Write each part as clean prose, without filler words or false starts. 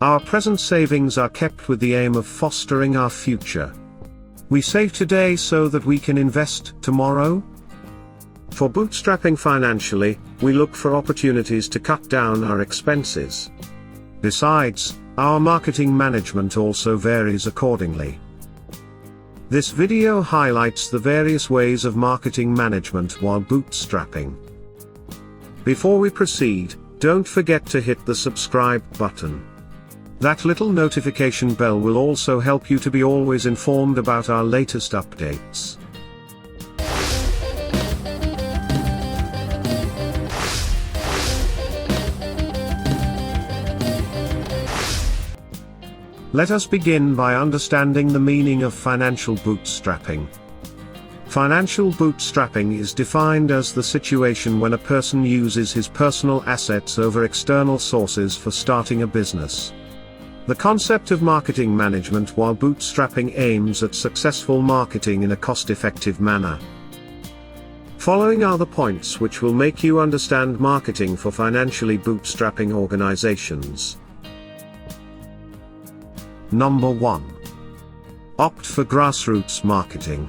Our present savings are kept with the aim of fostering our future. We save today so that we can invest tomorrow. For bootstrapping financially, we look for opportunities to cut down our expenses. Besides, our marketing management also varies accordingly. This video highlights the various ways of marketing management while bootstrapping. Before we proceed, don't forget to hit the subscribe button. That little notification bell will also help you to be always informed about our latest updates. Let us begin by understanding the meaning of financial bootstrapping. Financial bootstrapping is defined as the situation when a person uses his personal assets over external sources for starting a business. The concept of marketing management while bootstrapping aims at successful marketing in a cost-effective manner. Following are the points which will make you understand marketing for financially bootstrapping organizations. Number 1. Opt for grassroots marketing.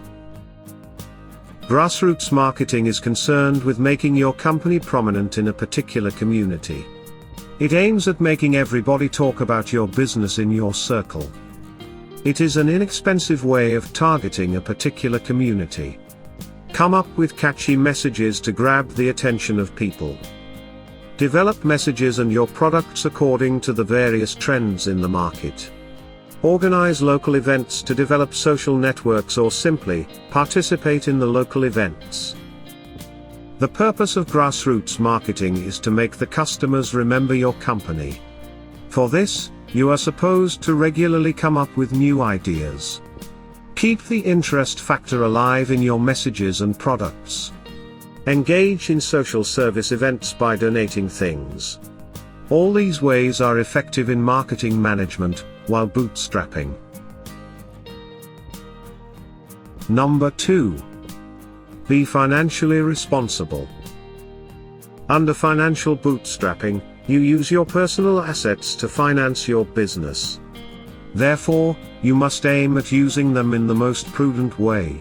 Grassroots marketing is concerned with making your company prominent in a particular community. It aims at making everybody talk about your business in your circle. It is an inexpensive way of targeting a particular community. Come up with catchy messages to grab the attention of people. Develop messages and your products according to the various trends in the market. Organize local events to develop social networks or simply participate in the local events. The purpose of grassroots marketing is to make the customers remember your company. For this, you are supposed to regularly come up with new ideas. Keep the interest factor alive in your messages and products. Engage in social service events by donating things. All these ways are effective in marketing management while bootstrapping. Number 2. Be financially responsible. Under financial bootstrapping, you use your personal assets to finance your business. Therefore, you must aim at using them in the most prudent way.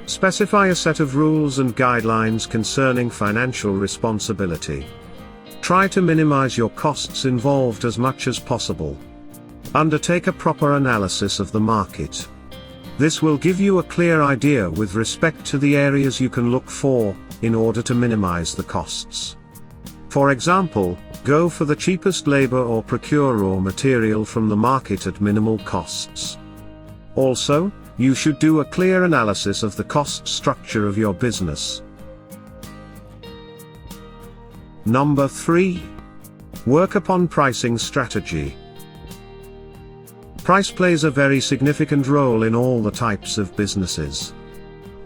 Specify a set of rules and guidelines concerning financial responsibility. Try to minimize your costs involved as much as possible. Undertake a proper analysis of the market. This will give you a clear idea with respect to the areas you can look for, in order to minimize the costs. For example, go for the cheapest labor or procure raw material from the market at minimal costs. Also, you should do a clear analysis of the cost structure of your business. Number 3. Work upon pricing strategy. Price plays a very significant role in all the types of businesses.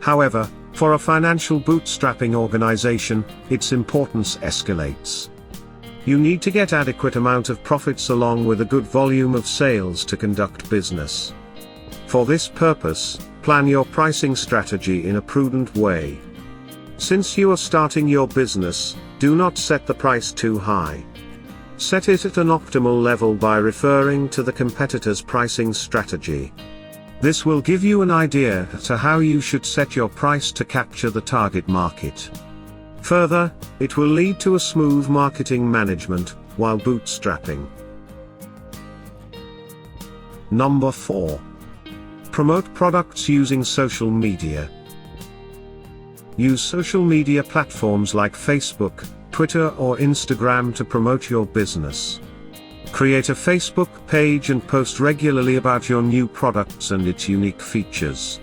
However, for a financial bootstrapping organization, its importance escalates. You need to get adequate amount of profits along with a good volume of sales to conduct business. For this purpose, plan your pricing strategy in a prudent way. Since you are starting your business, do not set the price too high. Set it at an optimal level by referring to the competitor's pricing strategy. This will give you an idea as to how you should set your price to capture the target market. Further, it will lead to a smooth marketing management while bootstrapping. Number 4. Promote products using social media. Use social media platforms like Facebook, Twitter or Instagram to promote your business. Create a Facebook page and post regularly about your new products and its unique features.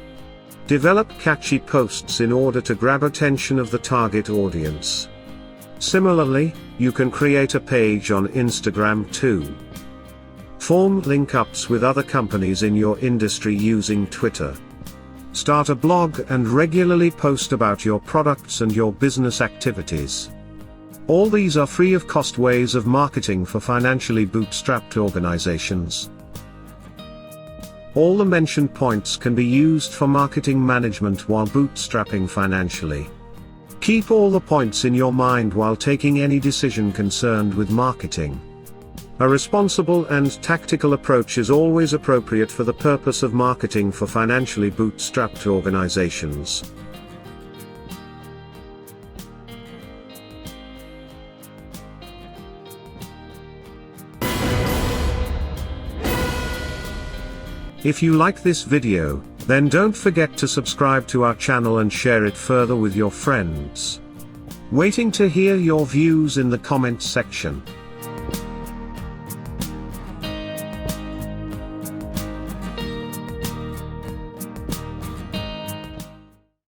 Develop catchy posts in order to grab attention of the target audience. Similarly, you can create a page on Instagram too. Form link-ups with other companies in your industry using Twitter. Start a blog and regularly post about your products and your business activities. All these are free of cost ways of marketing for financially bootstrapped organizations. All the mentioned points can be used for marketing management while bootstrapping financially. Keep all the points in your mind while taking any decision concerned with marketing. A responsible and tactical approach is always appropriate for the purpose of marketing for financially bootstrapped organizations. If you like this video, then don't forget to subscribe to our channel and share it further with your friends. Waiting to hear your views in the comments section.